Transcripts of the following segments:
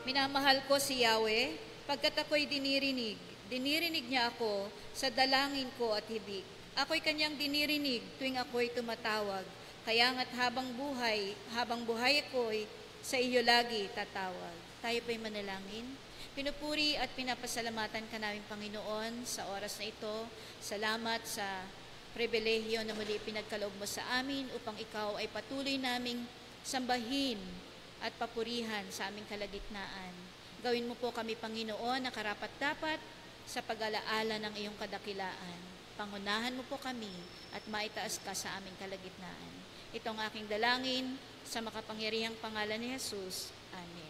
Minamahal ko si Yahweh, pagkat ako'y dinirinig niya ako sa dalangin ko at hibig. Ako'y kanyang dinirinig tuwing ako'y tumatawag. Kaya nga't habang buhay ako'y sa iyo lagi tatawag. Tayo po'y manalangin. Pinupuri at pinapasalamatan ka namin, Panginoon, sa oras na ito. Salamat sa pribilehiyo na muli pinagkaloob mo sa amin upang ikaw ay patuloy naming sambahin at papurihan sa aming kalagitnaan. Gawin mo po kami, Panginoon, na karapat-dapat sa pag-alaala ng iyong kadakilaan. Pangunahan mo po kami at maitaas ka sa aming kalagitnaan. Ito ang aking dalangin sa makapangyarihang pangalan ni Jesus. Amen.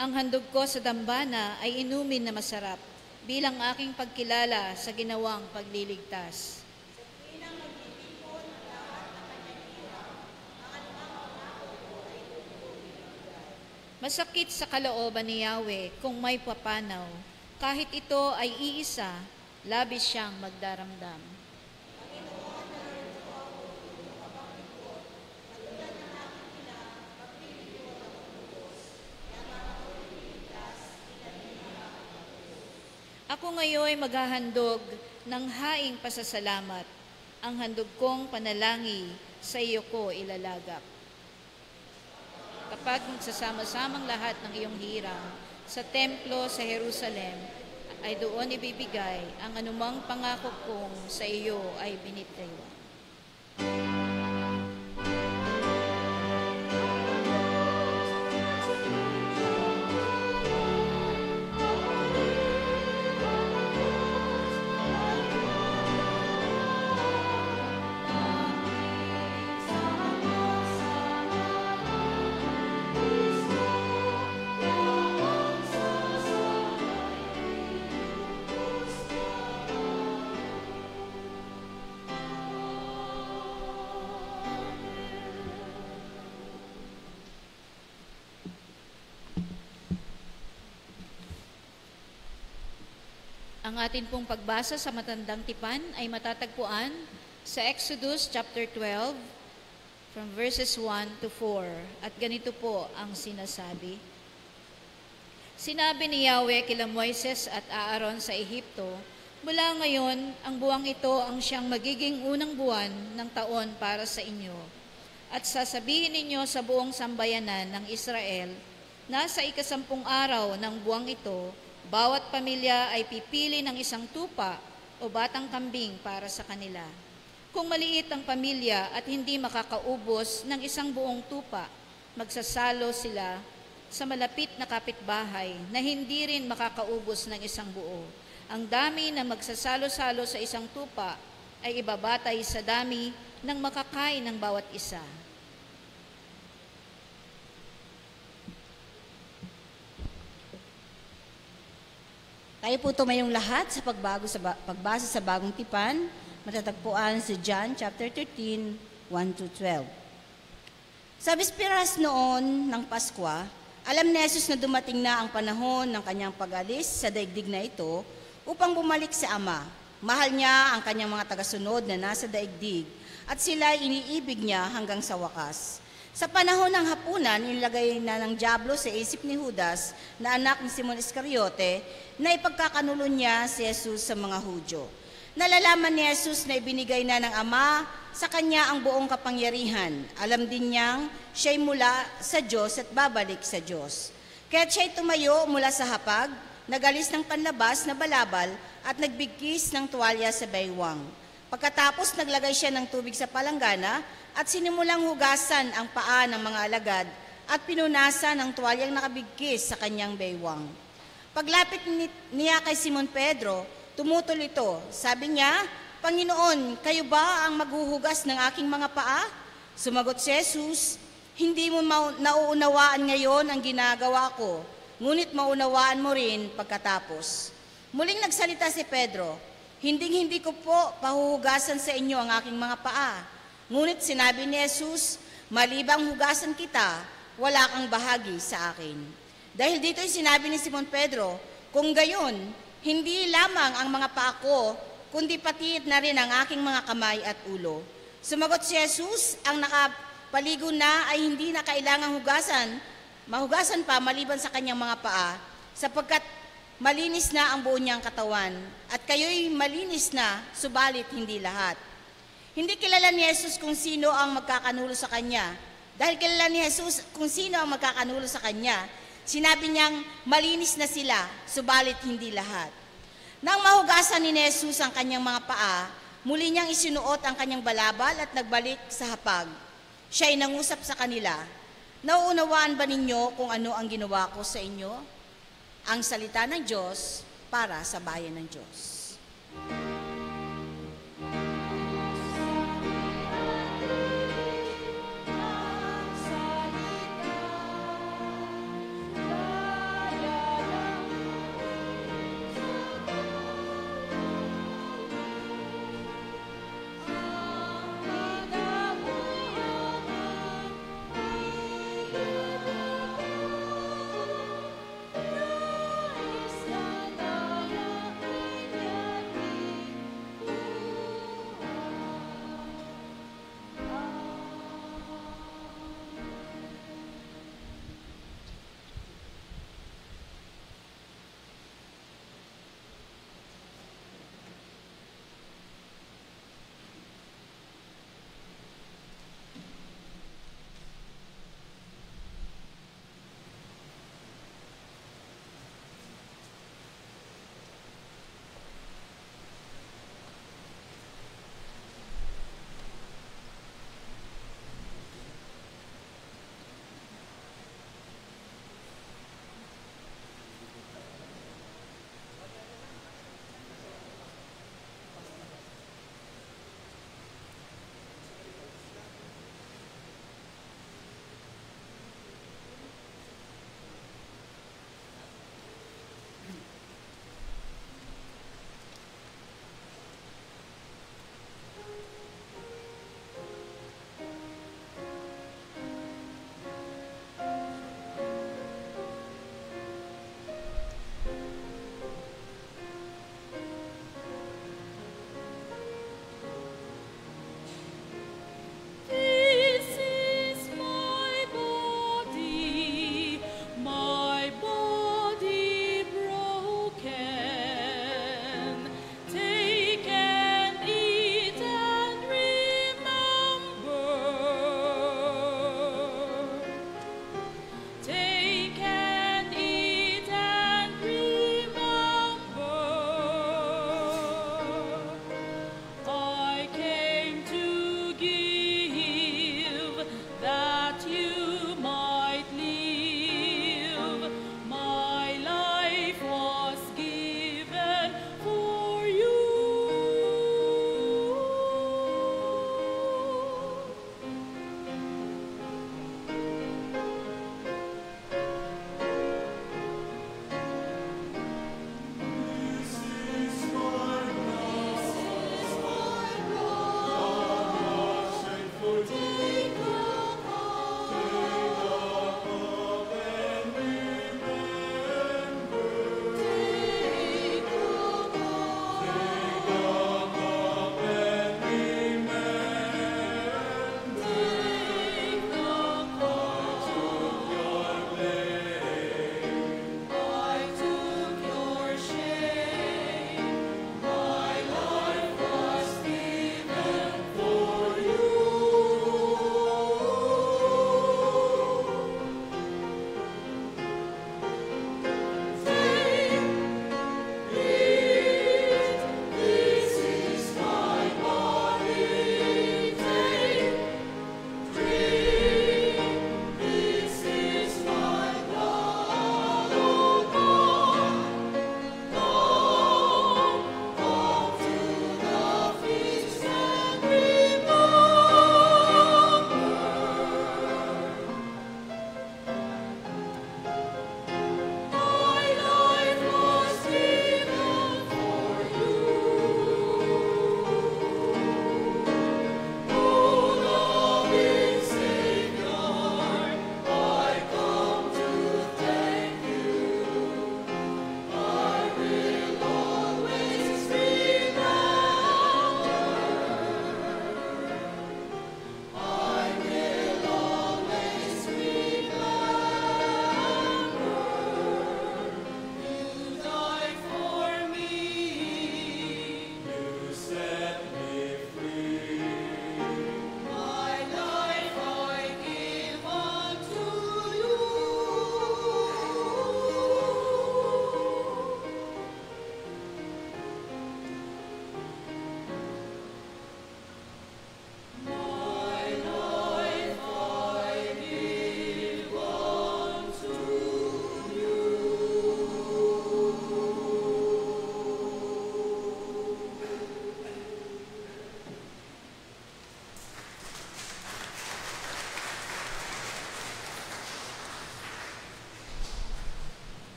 Ang handog ko sa dambana ay inumin na masarap, bilang aking pagkilala sa ginawang pagliligtas. Masakit sa kalooban ni Yahweh kung may papanaw, kahit ito ay iisa, labis siyang magdaramdam. Ako ngayon maghahandog ng haing pasasalamat. Ang handog kong panalangin sa iyo ko ilalagak. Kapag magsasama-samang lahat ng iyong hirang sa templo sa Jerusalem, ay doon ibibigay ang anumang pangako kong sa iyo ay binitiwan. Ang atin pong pagbasa sa Matandang Tipan ay matatagpuan Sa Exodus chapter 12, from verses 1 to 4, at ganito po ang sinasabi. Sinabi ni Yahweh kila Moises at Aaron sa Ehipto, mula ngayon, ang buwang ito ang siyang magiging unang buwan ng taon para sa inyo. At sasabihin ninyo sa buong sambayanan ng Israel, na sa 10 araw ng buwang ito, bawat pamilya ay pipili ng isang tupa o batang kambing para sa kanila. Kung maliit ang pamilya at hindi makakaubos ng isang buong tupa, magsasalo sila sa malapit na kapitbahay na hindi rin makakaubos ng isang buo. Ang dami na magsasalo-salo sa isang tupa ay ibabatay sa dami ng makakain ng bawat isa. Tayo po tumayong lahat sa pagbasa sa Bagong Tipan, matatagpuan sa John chapter 13, 1-12. Sa bisperas noon ng Pasko, alam ni Jesus na dumating na ang panahon ng kanyang pag-alis sa daigdig na ito upang bumalik sa Ama. Mahal niya ang kanyang mga tagasunod na nasa daigdig at sila iniibig niya hanggang sa wakas. Sa panahon ng hapunan, inilagay na ng dyablo sa isip ni Judas na anak ni Simon Iscariote na ipagkakanulo niya si Jesus sa mga Hudyo. Nalalaman ni Jesus na ibinigay na ng Ama sa kanya ang buong kapangyarihan. Alam din niyang siya'y mula sa Diyos at babalik sa Diyos. Kaya't siya'y tumayo mula sa hapag, nagalis ng panlabas na balabal at nagbigkis ng tuwalya sa baywang. Pagkatapos naglagay siya ng tubig sa palanggana at sinimulang hugasan ang paa ng mga alagad at pinunasan ng tuwalyang nakabigkis sa kanyang baywang. Paglapit niya kay Simon Pedro, tumutol ito. Sabi niya, Panginoon, kayo ba ang maghuhugas ng aking mga paa? Sumagot si Jesus, hindi mo nauunawaan ngayon ang ginagawa ko, ngunit maunawaan mo rin pagkatapos. Muling nagsalita si Pedro, hindi ko po pahuhugasan sa inyo ang aking mga paa. Ngunit sinabi ni Jesus, malibang hugasan kita, wala kang bahagi sa akin. Dahil dito'y sinabi ni Simon Pedro, kung gayon, hindi lamang ang mga paa ko, kundi pati na rin ang aking mga kamay at ulo. Sumagot si Jesus, ang nakapaligo na ay hindi na kailangang mahugasan pa maliban sa kanyang mga paa, sapagkat malinis na ang buo niyang katawan, at kayo'y malinis na, subalit hindi lahat. Hindi kilala ni Jesus kung sino ang magkakanulo sa kanya. Dahil kilala ni Jesus kung sino ang magkakanulo sa kanya, sinabi niyang malinis na sila, subalit hindi lahat. Nang mahugasan ni Jesus ang kanyang mga paa, muli niyang isinuot ang kanyang balabal at nagbalik sa hapag. Siya'y nangusap sa kanila, nauunawaan ba ninyo kung ano ang ginawa ko sa inyo? Ang salita ng Diyos para sa bayan ng Diyos.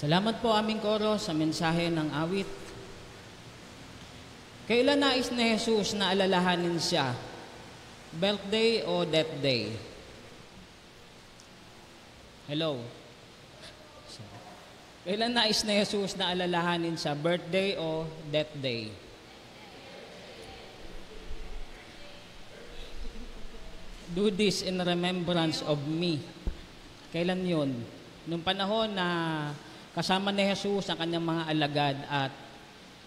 Salamat po aming koro sa mensahe ng awit. Kailan nais ni Jesus na alalahanin siya? Birthday o death day? Hello? Kailan nais ni Jesus na alalahanin siya? Birthday o death day? Do this in remembrance of me. Kailan yun? Nung panahon na kasama ni Jesus ang kanyang mga alagad at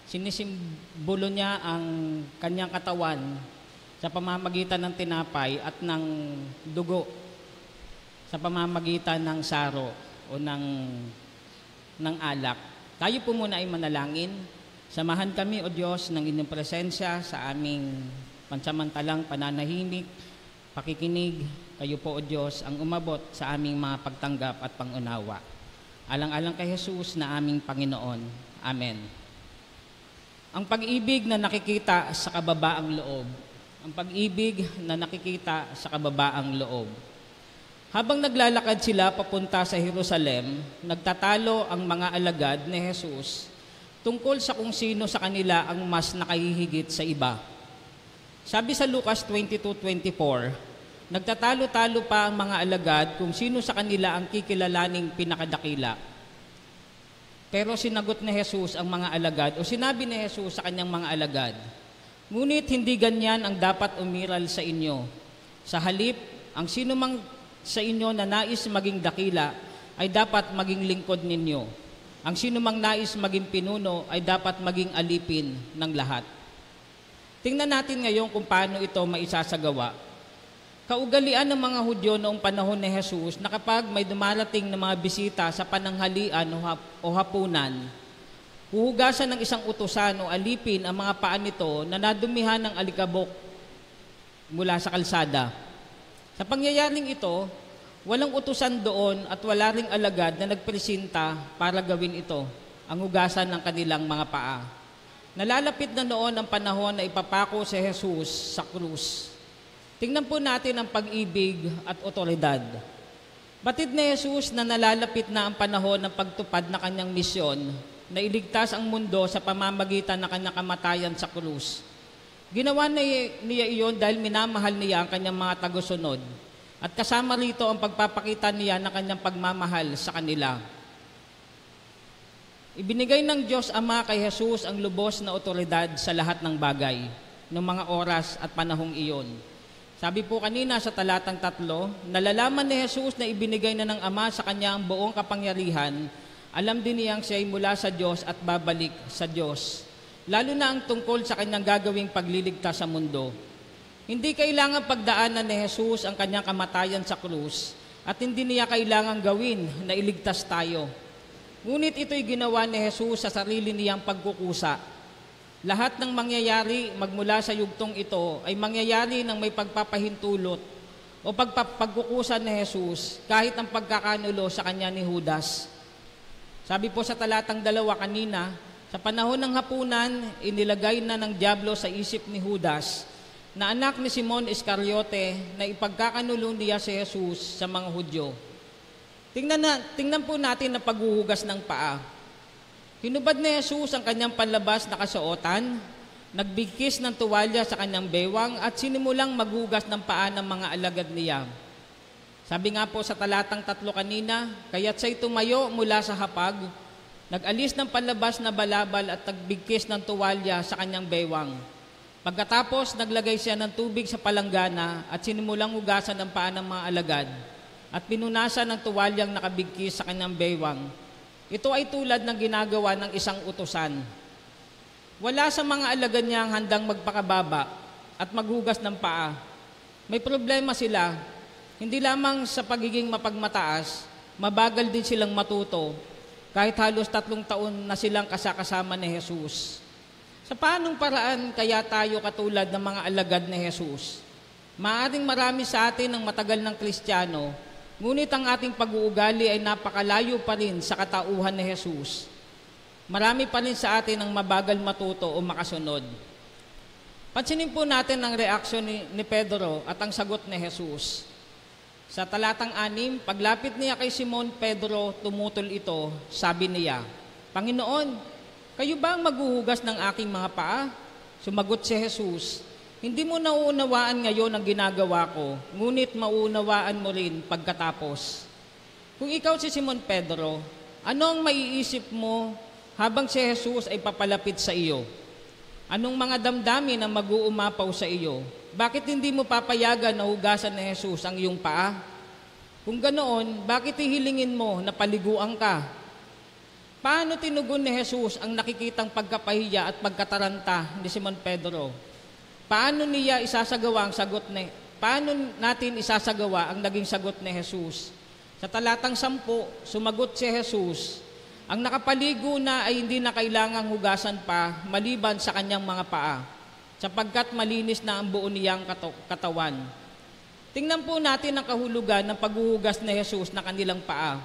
sinisimbolo niya ang kanyang katawan sa pamamagitan ng tinapay at ng dugo, sa pamamagitan ng saro o ng alak. Tayo po muna ay manalangin. Samahan kami, O Diyos, ng inyong presensya sa aming pansamantalang pananahimik, pakikinig. Kayo po, O Diyos, ang umabot sa aming mga pagtanggap at pangunawa. Alang-alang kay Jesus na aming Panginoon. Amen. Ang pag-ibig na nakikita sa kababaang loob. Ang pag-ibig na nakikita sa kababaang loob. Habang naglalakad sila papunta sa Jerusalem, nagtatalo ang mga alagad ni Jesus tungkol sa kung sino sa kanila ang mas nakahihigit sa iba. Sabi sa Lucas 22:24, nagtatalo-talo pa ang mga alagad kung sino sa kanila ang kikilalaning pinakadakila. Pero sinagot ni Jesus ang mga alagad o sinabi ni Jesus sa kanyang mga alagad, ngunit hindi ganyan ang dapat umiral sa inyo. Sa halip, ang sino mang sa inyo na nais maging dakila ay dapat maging lingkod ninyo. Ang sino mang nais maging pinuno ay dapat maging alipin ng lahat. Tingnan natin ngayon kung paano ito maisasagawa. Kaugalian ng mga Hudyo noong panahon ni Jesus na kapag may dumarating na mga bisita sa pananghalian o hapunan, huhugasan ng isang utusan o alipin ang mga paa nito na nadumihan ng alikabok mula sa kalsada. Sa pangyayaring ito, walang utusan doon at wala ring alagad na nagpresinta para gawin ito, ang hugasan ng kanilang mga paa. Nalalapit na noon ang panahon na ipapako si Jesus sa krus. Tingnan po natin ang pag-ibig at otoridad. Batid ni Jesus na nalalapit na ang panahon ng pagtupad na kanyang misyon na iligtas ang mundo sa pamamagitan ng kanyang kamatayan sa krus. Ginawa niya iyon dahil minamahal niya ang kanyang mga tagusunod at kasama rito ang pagpapakita niya ng kanyang pagmamahal sa kanila. Ibinigay ng Diyos Ama kay Jesus ang lubos na otoridad sa lahat ng bagay ng mga oras at panahong iyon. Sabi po kanina sa talatang 3, nalalaman ni Jesus na ibinigay na ng Ama sa kanya ang buong kapangyarihan. Alam din niyang siya ay mula sa Diyos at babalik sa Diyos. Lalo na ang tungkol sa kanyang gagawing pagliligtas sa mundo. Hindi kailangan pagdaanan ni Jesus ang kanyang kamatayan sa krus at hindi niya kailangan gawin na iligtas tayo. Ngunit ito'y ginawa ni Jesus sa sarili niyang pagkukusa. Lahat ng mangyayari magmula sa yugtong ito ay mangyayari ng may pagpapahintulot o pagkukusa ni Jesus kahit ang pagkakanulo sa kanya ni Judas. Sabi po sa talatang 2 kanina, sa panahon ng hapunan, inilagay na ng dyablo sa isip ni Judas na anak ni Simon Iscariote na ipagkakanulo niya si Jesus sa mga Hudyo. Tingnan po natin ang paghuhugas ng paa. Hinubad ni Jesus ang kanyang panlabas na kasuotan, nagbigkis ng tuwalya sa kanyang bewang at sinimulang maghugas ng paa ng mga alagad niya. Sabi nga po sa talatang 3 kanina, kaya't siya'y tumayo mula sa hapag, nag-alis ng panlabas na balabal at nagbigkis ng tuwalya sa kanyang bewang. Pagkatapos, naglagay siya ng tubig sa palanggana at sinimulang hugasan ang paa ng mga alagad at pinunasan ng tuwalyang nakabigkis sa kanyang bewang. Ito ay tulad ng ginagawa ng isang utusan. Wala sa mga alagad niya ang handang magpakababa at maghugas ng paa. May problema sila. Hindi lamang sa pagiging mapagmataas, mabagal din silang matuto kahit halos 3 taon na silang kasakasama ni Jesus. Sa paanong paraan kaya tayo katulad ng mga alagad ni Jesus? Maaring marami sa atin ang matagal ng Kristiyano, ngunit ang ating pag-uugali ay napakalayo pa rin sa katauhan ni Jesus. Marami pa rin sa atin ang mabagal matuto o makasunod. Pansinin po natin ang reaksyon ni Pedro at ang sagot ni Jesus. Sa talatang 6, paglapit niya kay Simon Pedro, tumutol ito, sabi niya, Panginoon, kayo ba ang maghuhugas ng aking mga paa? Sumagot si Jesus, hindi mo nauunawaan ngayon ang ginagawa ko, ngunit mauunawaan mo rin pagkatapos. Kung ikaw si Simon Pedro, ano ang maiisip mo habang si Jesus ay papalapit sa iyo? Anong mga damdamin ang mag-uumapaw sa iyo? Bakit hindi mo papayagan na hugasan ni Jesus ang iyong paa? Kung ganoon, bakit hihilingin mo na paliguan ka? Paano tinugon ni Jesus ang nakikitang pagkapahiya at pagkataranta ni Simon Pedro? Paano natin isasagawa ang naging sagot ni Jesus? Sa talatang 10, sumagot si Jesus, ang nakapaligo na ay hindi na kailangang hugasan pa maliban sa kanyang mga paa, sapagkat malinis na ang buo niyang katawan. Tingnan po natin ang kahulugan ng paghuhugas ni Jesus na kanilang paa.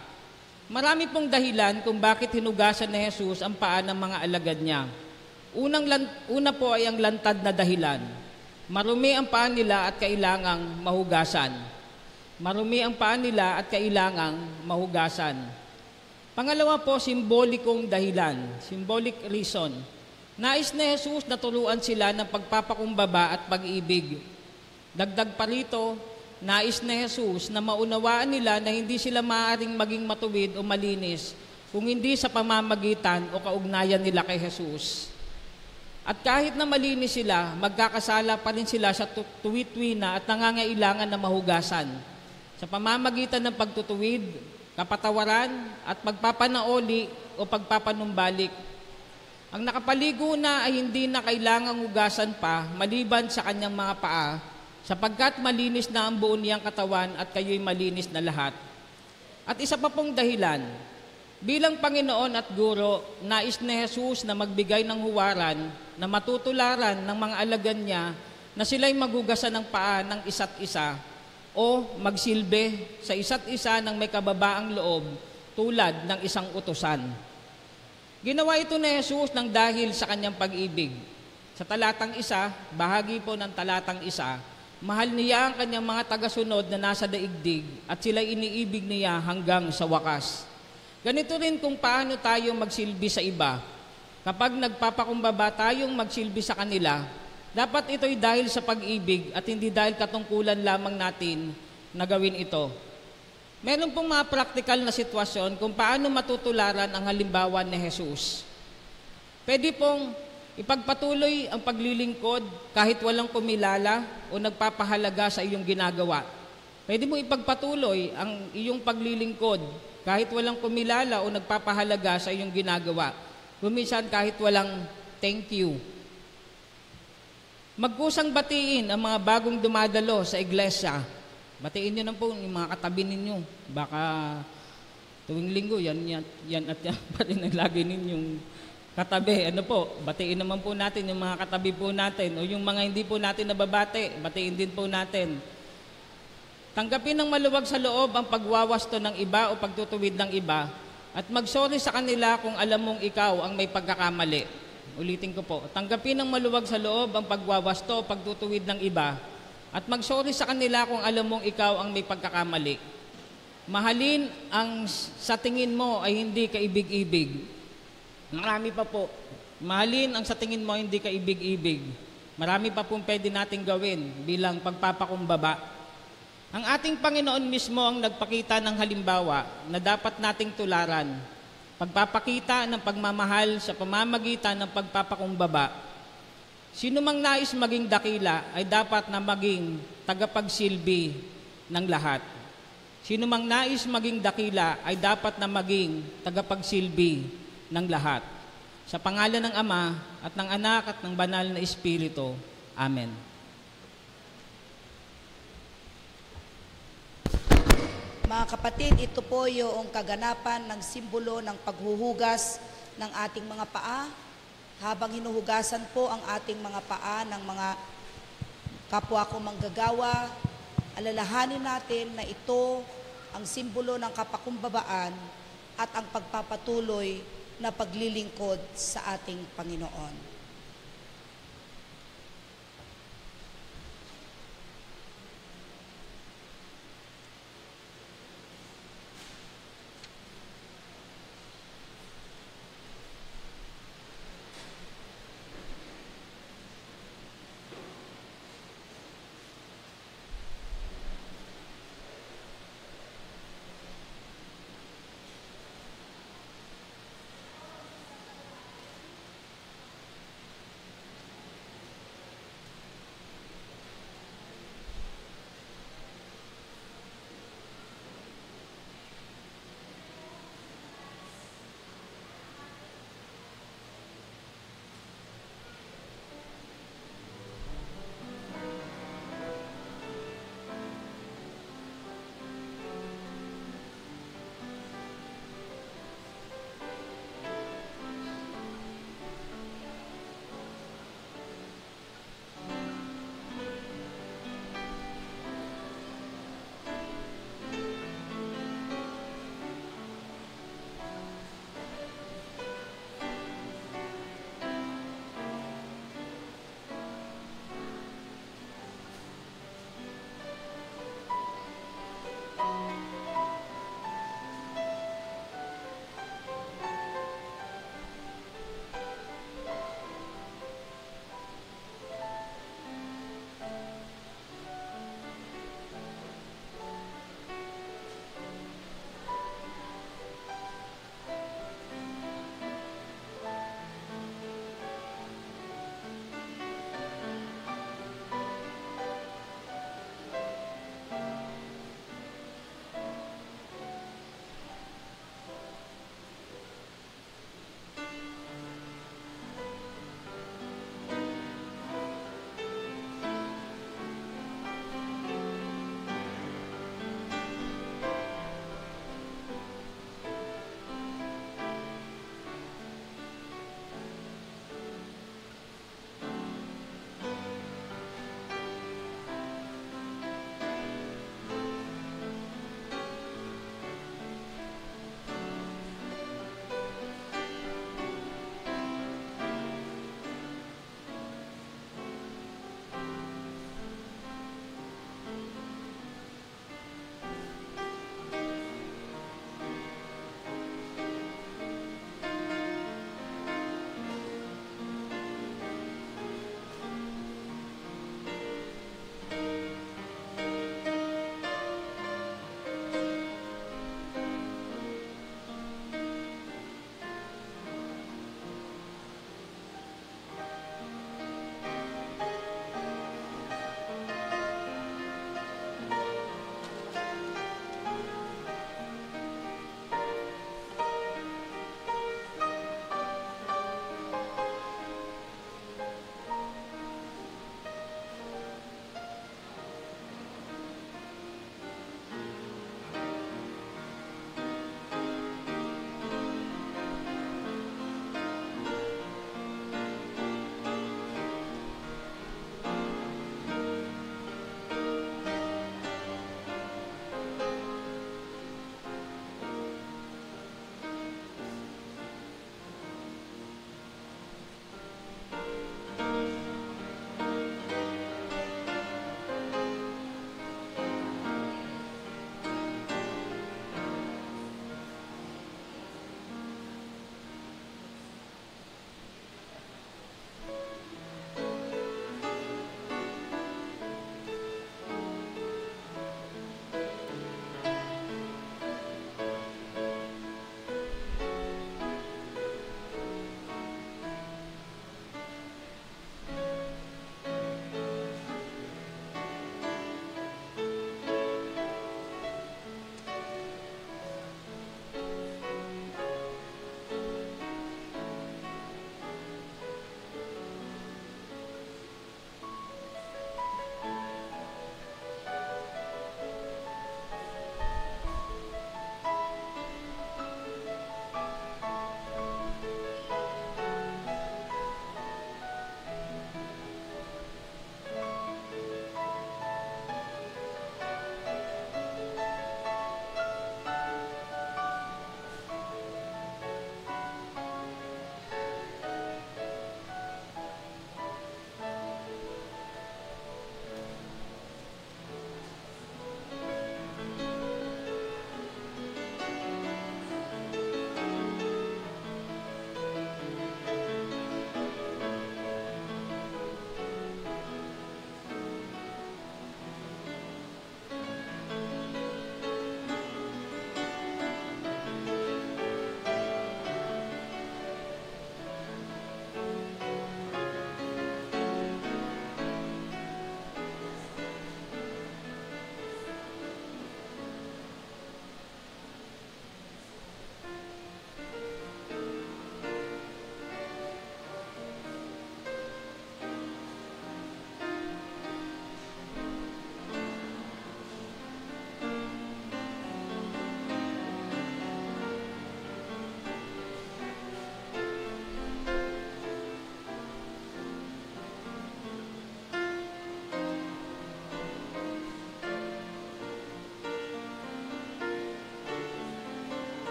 Marami pong dahilan kung bakit hinugasan ni Jesus ang paa ng mga alagad niya. Una po ay ang lantad na dahilan. Marumi ang paa nila at kailangang mahugasan. Marumi ang paa nila at kailangang mahugasan. Pangalawa po, simbolikong dahilan, symbolic reason. Nais ni Jesus na turuan sila ng pagpapakumbaba at pag-ibig. Dagdag pa rito, nais ni Jesus na maunawaan nila na hindi sila maaaring maging matuwid o malinis kung hindi sa pamamagitan o kaugnayan nila kay Jesus. At kahit na malinis sila, magkakasala pa rin sila sa tuwi-tuwi na at nangangailangan na mahugasan. Sa pamamagitan ng pagtutuwid, kapatawaran at pagpapanaoli o pagpapanumbalik. Ang nakapaligo na ay hindi na kailangang hugasan pa maliban sa kanyang mga paa, sapagkat malinis na ang buo niyang katawan at kayo'y malinis na lahat. At isa pa pong dahilan, bilang Panginoon at Guro, nais ni Jesus na magbigay ng huwaran na matutularan ng mga alagad niya na sila'y maghugasan ng paa ng isa't isa o magsilbi sa isa't isa ng may kababaang loob tulad ng isang utusan. Ginawa ito ni Jesus ng dahil sa kanyang pag-ibig. Sa talatang 1, bahagi po ng talatang 1, mahal niya ang kanyang mga tagasunod na nasa daigdig at sila'y iniibig niya hanggang sa wakas. Ganito rin kung paano tayo magsilbi sa iba. Kapag nagpapakumbaba tayong magsilbi sa kanila, dapat ito'y dahil sa pag-ibig at hindi dahil katungkulan lamang natin na gawin ito. Meron pong mga praktikal na sitwasyon kung paano matutularan ang halimbawa ni Jesus. Pwede pong ipagpatuloy ang paglilingkod kahit walang kumilala o nagpapahalaga sa iyong ginagawa. Pwede mong ipagpatuloy ang iyong paglilingkod kahit walang kumilala o nagpapahalaga sa iyong ginagawa. Kuminsan kahit walang thank you. Magkusang batiin ang mga bagong dumadalo sa iglesia. Batiin nyo na po yung mga katabi ninyo. Baka tuwing linggo, yan at yan pa rin ang lagi ninyong katabi. Batiin naman po natin yung mga katabi po natin. O yung mga hindi po natin nababate, batiin din po natin. Tanggapin ng maluwag sa loob ang pagwawasto ng iba o pagtutuwid ng iba at magsorry sa kanila kung alam mong ikaw ang may pagkakamali. Ulitin ko po, tanggapin ng maluwag sa loob ang pagwawasto o pagtutuwid ng iba at magsorry sa kanila kung alam mong ikaw ang may pagkakamali. Mahalin ang sa tingin mo ay hindi kaibig-ibig. Marami pa po. Mahalin ang sa tingin mo ay hindi kaibig-ibig. Marami pa pong pwede nating gawin bilang pagpapakumbaba. Ang ating Panginoon mismo ang nagpakita ng halimbawa na dapat nating tularan. Pagpapakita ng pagmamahal sa pamamagitan ng pagpapakumbaba. Sino mang nais maging dakila ay dapat na maging tagapagsilbi ng lahat. Sino mang nais maging dakila ay dapat na maging tagapagsilbi ng lahat. Sa pangalan ng Ama at ng Anak at ng Banal na Espiritu. Amen. Mga kapatid, ito po yung kaganapan ng simbolo ng paghuhugas ng ating mga paa. Habang hinuhugasan po ang ating mga paa ng mga kapwa ko manggagawa, alalahanin natin na ito ang simbolo ng kapakumbabaan at ang pagpapatuloy na paglilingkod sa ating Panginoon.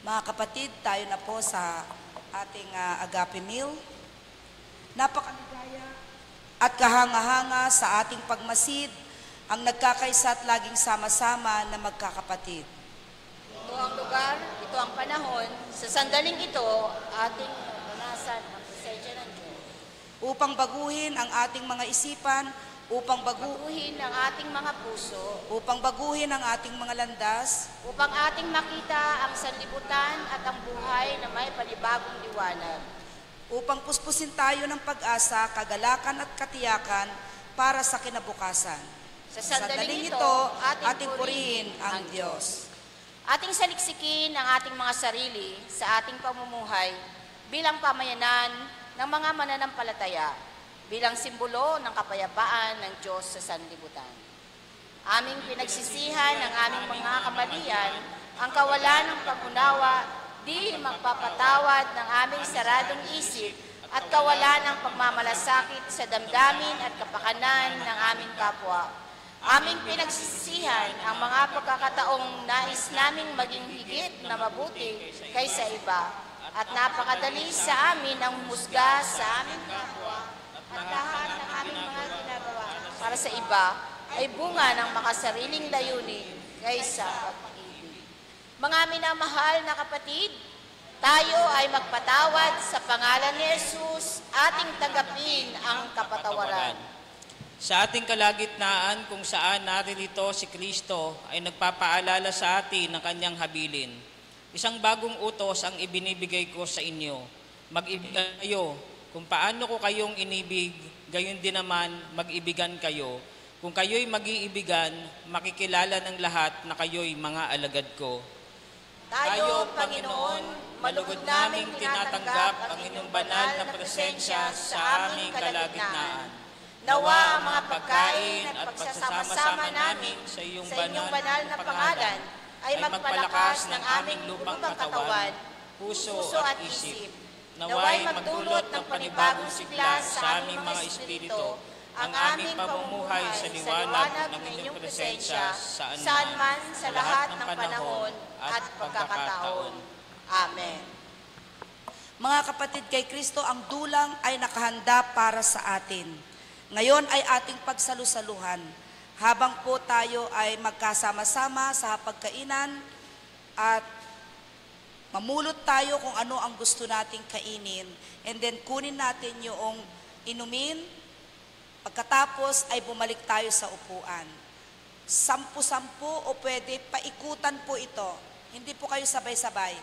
Mga kapatid, tayo na po sa ating agape meal. Napakaligaya at kahanga-hanga sa ating pagmasid ang nagkakaisa at laging sama-sama na magkakapatid. Ito ang lugar, ito ang panahon. Sa sandaling ito, ating naranasan ang presensya ng Diyos. Upang baguhin ang ating mga isipan, upang Baguhin ang ating mga puso, upang baguhin ang ating mga landas, upang ating makita ang sanlibutan at ang buhay na may panibagong liwanag. upang puspusin tayo ng pag-asa, kagalakan at katiyakan para sa kinabukasan. Sa sandaling ito, ating purihin ang Diyos. Ating saliksikin ang ating mga sarili sa ating pamumuhay bilang pamayanan ng mga mananampalataya, bilang simbolo ng kapayapaan ng Diyos sa sanlibutan. Aming pinagsisihan ang aming mga kamalian, ang kawalan ng pag-unawa, di magpapatawad ng aming saradong isip at kawalan ng pagmamalasakit sa damdamin at kapakanan ng aming kapwa. Aming pinagsisihan ang mga pagkakataong nais naming maging higit na mabuti kaysa iba at napakadali sa amin ang humusga sa aming kapwa at lahat ng aming mga ginagawa para sa iba ay bunga ng makasariling layunin kaysa pag-ibig. Mga minamahal na kapatid, tayo ay magpatawad sa pangalan ni Jesus, ating tanggapin ang kapatawaran. Sa ating kalagitnaan kung saan naririto si Kristo ay nagpapaalala sa atin ng kanyang habilin. Isang bagong utos ang ibinibigay ko sa inyo. Mag-ibigan kayo. Kung paano ko kayong inibig, gayon din naman mag-ibigan kayo. Kung kayo'y mag-iibigan, makikilala ng lahat na kayo'y mga alagad ko. Tayo, Panginoon, malugod naming tinatanggap ang inyong banal na presensya sa aming kalagitnaan. Nawa ang mga pagkain at pagsasama-sama namin sa iyong banal na pangalan ay magpalakas ng aming lubang katawan, puso at isip. Naway magdulot ng panibagong sigla sa aming mga espiritu ang aming pamumuhay sa liwanag ng inyong presensya saan man sa lahat ng panahon at pagkakataon. Amen. Mga kapatid, kay Kristo ang dulang ay nakahanda para sa atin. Ngayon ay ating pagsalusaluhan. Habang po tayo ay magkasama-sama sa pagkainan at mamulot tayo kung ano ang gusto nating kainin. And then kunin natin yung inumin. Pagkatapos ay bumalik tayo sa upuan. 10-10 o pwede paikutan po ito. Hindi po kayo sabay-sabay.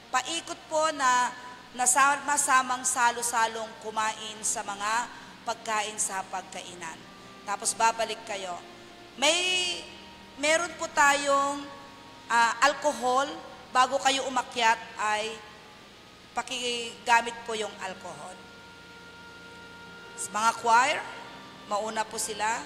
Paikot po na nasama-samang salo-salong kumain sa mga pagkain sa pagkainan. Tapos babalik kayo. Meron po tayong alcohol. Bago kayo umakyat ay pakigamit po yung alcohol. Mga choir, mauna po sila.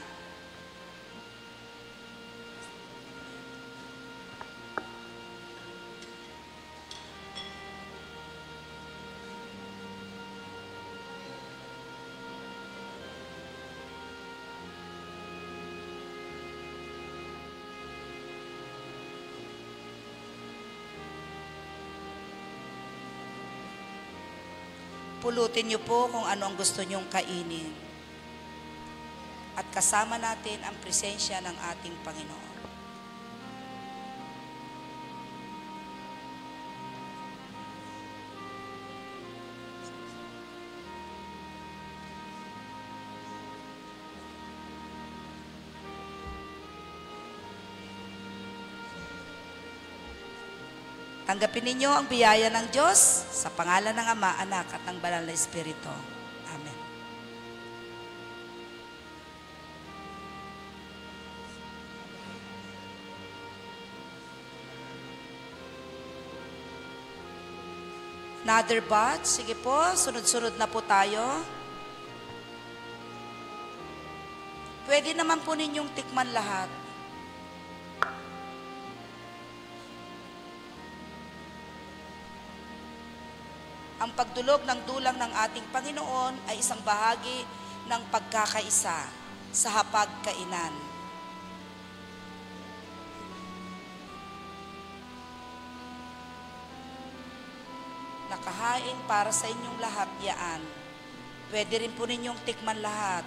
Pulutin niyo po kung ano ang gusto niyong kainin. At kasama natin ang presensya ng ating Panginoon. Tanggapin ninyo ang biyaya ng Diyos sa pangalan ng Ama, Anak at ng Banal na Espiritu. Amen. Another batch. Sige po, sunod-sunod na po tayo. Pwede naman po ninyong tikman lahat. Ang pagdulog ng dulang ng ating Panginoon ay isang bahagi ng pagkakaisa sa hapagkainan. hain para sa inyong lahat yaan. Pwede rin po ninyong tikman lahat.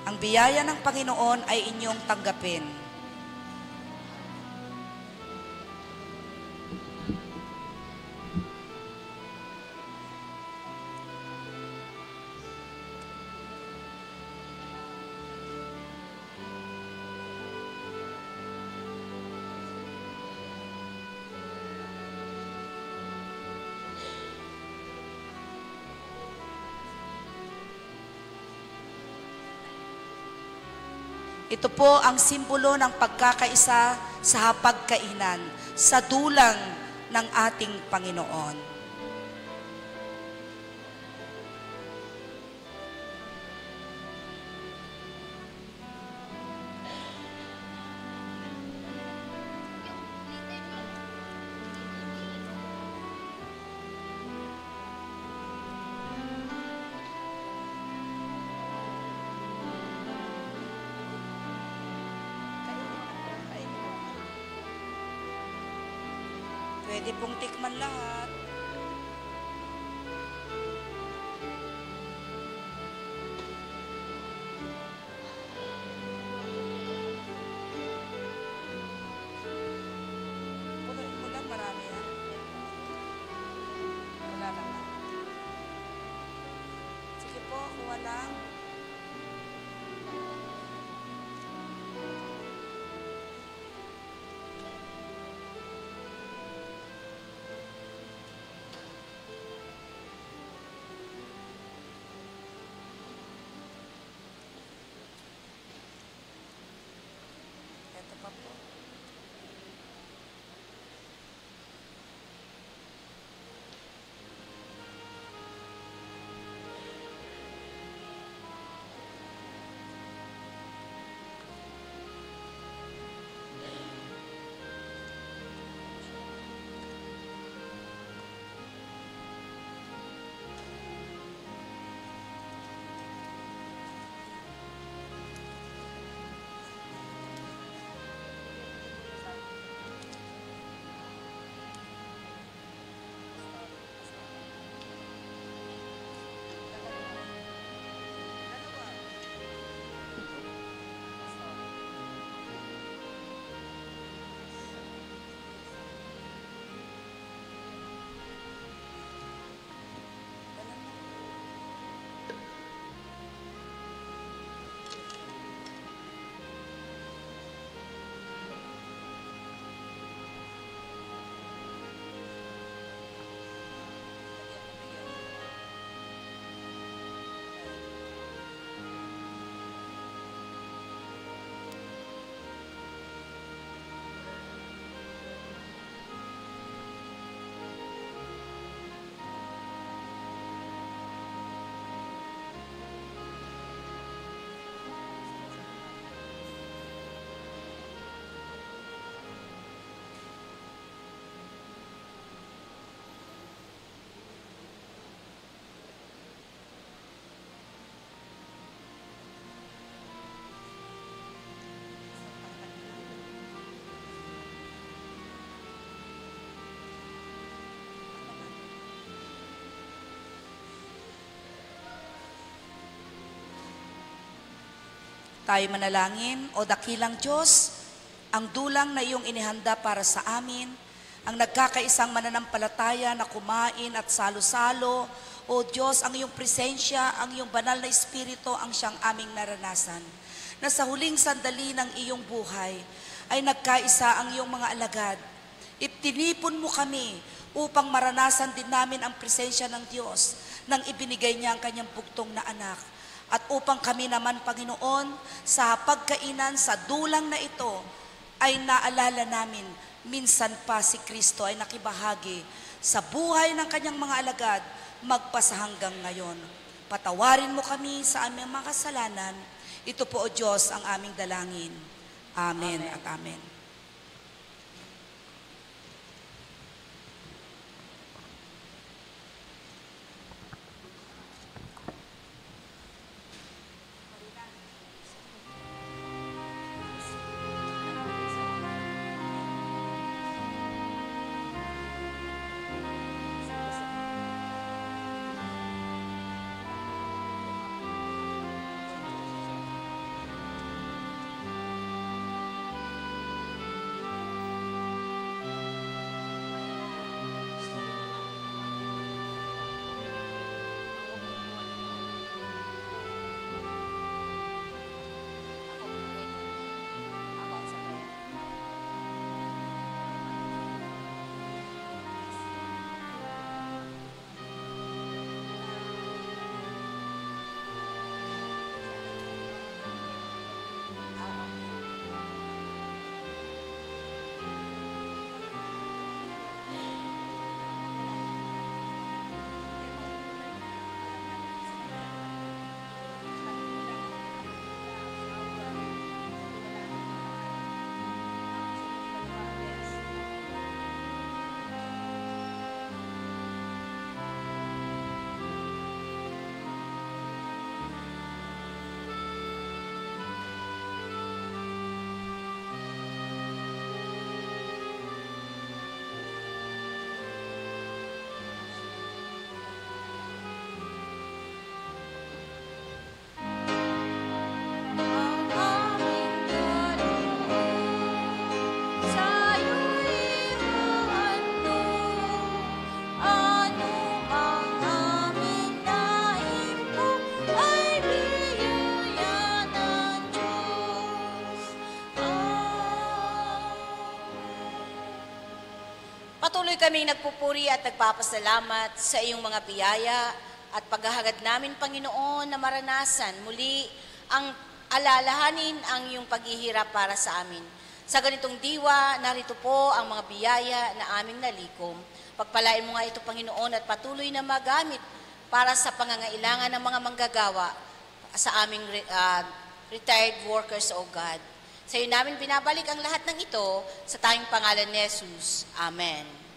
Ang biyaya ng Panginoon ay inyong tanggapin. Ito po ang simbolo ng pagkakaisa sa hapagkainan, sa dulang ng ating Panginoon. Pwede pong tikman lahat. Punuin mo lang, marami yan. Wala lang. Sige po, kuha lang. Ito pa po. Tayo manalangin. O dakilang Diyos, ang dulang na iyong inihanda para sa amin, ang nagkakaisang mananampalataya na kumain at salo-salo, o Diyos, ang iyong presensya, ang iyong banal na espiritu ang siyang aming naranasan. Na sa huling sandali ng iyong buhay, ay nagkaisa ang iyong mga alagad. Itinipon mo kami upang maranasan din namin ang presensya ng Diyos nang ibinigay niya ang kanyang bugtong na anak. At upang kami naman, Panginoon, sa pagkainan, sa dulang na ito, ay naalala namin, minsan pa si Kristo ay nakibahagi sa buhay ng kanyang mga alagad, magpasa hanggang ngayon. Patawarin mo kami sa aming mga kasalanan, Ito po, O Diyos, ang aming dalangin. Amen, at amen. Patuloy kaming nagpupuri at nagpapasalamat sa iyong mga biyaya at paghahagad namin, Panginoon, na maranasan muli ang alalahanin ang iyong paghihirap para sa amin. Sa ganitong diwa, narito po ang mga biyaya na aming nalikom. Pagpalain mo nga ito, Panginoon, at patuloy na magamit para sa pangangailangan ng mga manggagawa sa aming retired workers, O God. Sa iyo namin binabalik ang lahat ng ito sa tanging pangalan ni Jesus. Amen.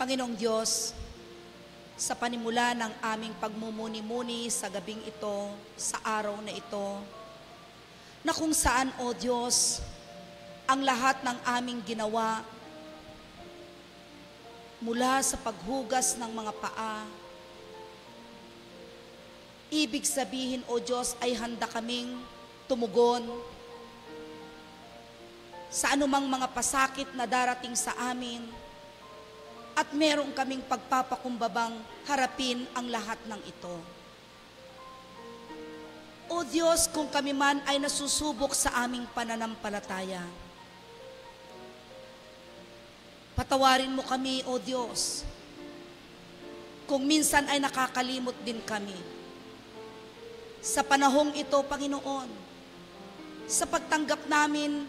Panginoong Diyos, sa panimula ng aming pagmumuni-muni sa gabing ito, sa araw na ito, na kung saan, O Diyos, ang lahat ng aming ginawa, mula sa paghugas ng mga paa, ibig sabihin, O Diyos, ay handa kaming tumugon sa anumang mga pasakit na darating sa amin, at meron kaming pagpapakumbabang harapin ang lahat ng ito. O Diyos, kung kami man ay nasusubok sa aming pananampalataya, patawarin mo kami, O Diyos, kung minsan ay nakakalimot din kami. Sa panahong ito, Panginoon, sa pagtanggap namin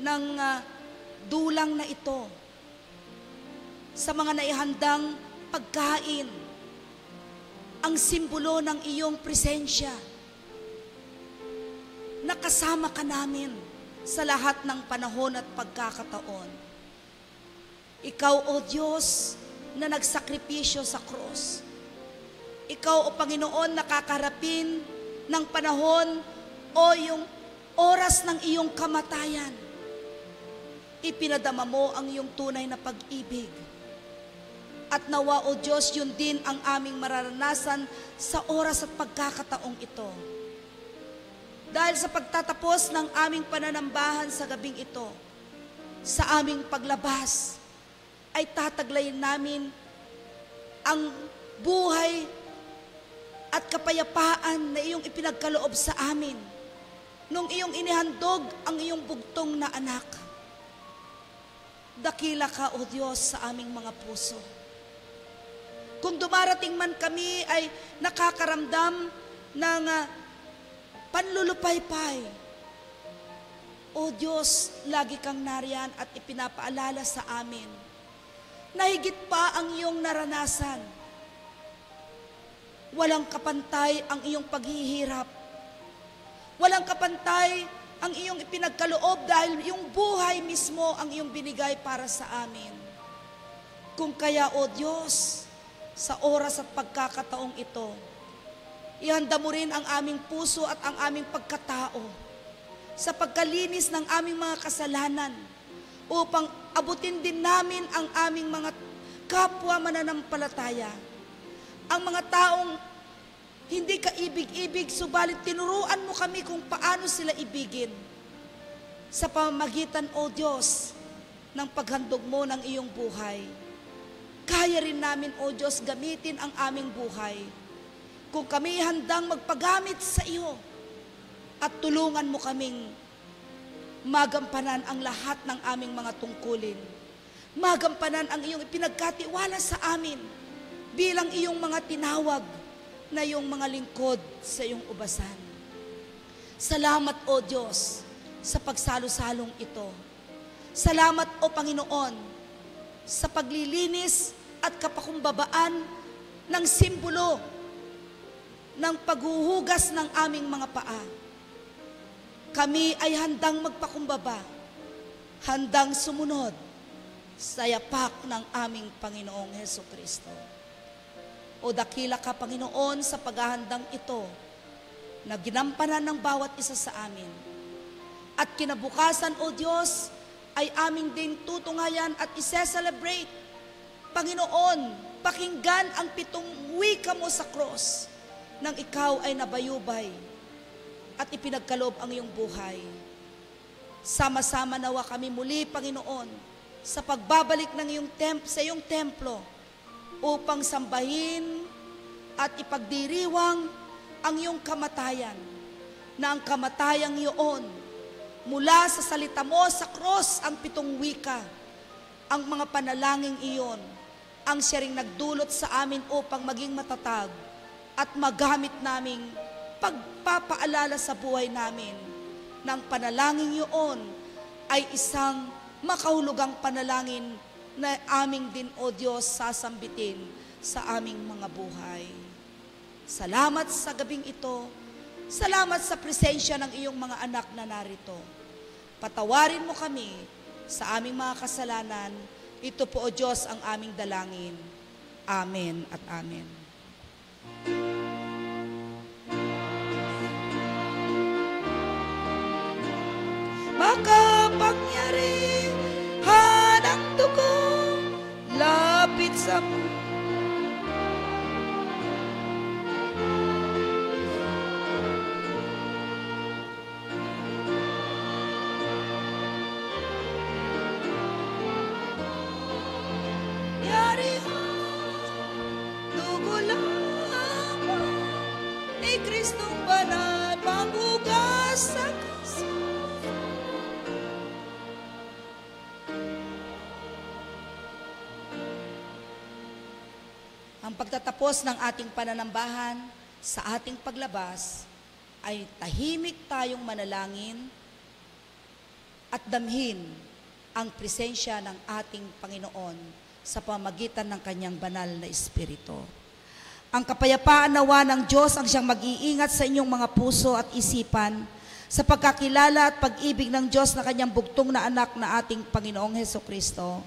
ng dulang na ito, sa mga naihandang pagkain, ang simbolo ng iyong presensya, nakasama ka namin sa lahat ng panahon at pagkakataon. Ikaw, O Diyos, na nagsakripisyo sa krus. Ikaw, O Panginoon, nakakarapin ng panahon o yung oras ng iyong kamatayan. Ipinadama mo ang iyong tunay na pag-ibig. At nawa, O Diyos, yun din ang aming mararanasan sa oras at pagkakataong ito. Dahil sa pagtatapos ng aming pananambahan sa gabing ito, sa aming paglabas, ay tataglayin namin ang buhay at kapayapaan na iyong ipinagkaloob sa amin nung iyong inihandog ang iyong bugtong na anak. Dakila ka, O Diyos, sa aming mga puso. Kung dumarating man kami ay nakakaramdam ng panlulupaypay, O Diyos, lagi kang nariyan at ipinapaalala sa amin na higit pa ang iyong naranasan. Walang kapantay ang iyong paghihirap. Walang kapantay ang iyong ipinagkaloob dahil yung buhay mismo ang iyong binigay para sa amin. Kung kaya, O Diyos, sa oras at pagkakataong ito, ihanda mo rin ang aming puso at ang aming pagkatao sa pagkalinis ng aming mga kasalanan upang abutin din namin ang aming mga kapwa mananampalataya. Ang mga taong hindi ka ibig-ibig, subalit tinuruan mo kami kung paano sila ibigin. Sa pamamagitan, O Diyos, ng paghandog mo ng iyong buhay, kaya rin namin, O Diyos, gamitin ang aming buhay kung kami handang magpagamit sa iyo at tulungan mo kaming magampanan ang lahat ng aming mga tungkulin. Magampanan ang iyong ipinagkatiwala sa amin bilang iyong mga tinawag na iyong mga lingkod sa iyong ubasan. Salamat, O Diyos, sa pagsalo-salong ito. Salamat, O Panginoon, sa paglilinis at kapakumbabaan ng simbolo ng paghuhugas ng aming mga paa. Kami ay handang magpakumbaba, handang sumunod sa yapak ng aming Panginoong Hesukristo. O dakila ka, Panginoon, sa paghahandang ito na ginampanan ng bawat isa sa amin. At kinabukasan, O Diyos, ay aming ding tutungayan at ise-celebrate. Panginoon, pakinggan ang 7 wika mo sa cross nang ikaw ay nabayubay at ipinagkaloob ang iyong buhay. Sama-sama nawa kami muli, Panginoon, sa pagbabalik ng iyong sa iyong templo upang sambahin at ipagdiriwang ang iyong kamatayan, na ang kamatayang iyon mula sa salita mo sa cross, ang 7 wika, ang mga panalangin iyon, ang siya ring nagdulot sa amin upang maging matatag at magamit naming pagpapaalala sa buhay namin ng panalangin iyon ay isang makahulugang panalangin na aming din, O Diyos, sasambitin sa aming mga buhay. Salamat sa gabing ito. Salamat sa presensya ng iyong mga anak na narito. Patawarin mo kami sa aming mga kasalanan. Ito po, O Diyos, ang aming dalangin. Amen at amen. Makapangyarihan ang dugo, lapit sa dugo lamang ni Kristong banal. maghugas sa Ang pagtatapos ng ating pananambahan sa ating paglabas ay tahimik tayong manalangin at damhin ang presensya ng ating Panginoon sa pamamagitan ng kanyang banal na Espiritu. Ang kapayapaan nawa ng Diyos ang siyang mag-iingat sa inyong mga puso at isipan sa pagkakilala at pag-ibig ng Diyos na kanyang bugtong na anak na ating Panginoong Hesukristo,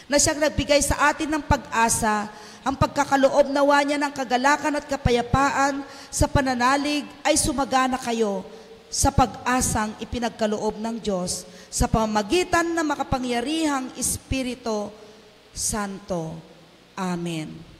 na siyang nagbigay sa atin ng pag-asa. Ang pagkakaloob nawa niya ng kagalakan at kapayapaan sa pananalig ay sumagana kayo sa pag-asang ipinagkaloob ng Diyos sa pamamagitan ng makapangyarihang Espiritu Santo. Amen.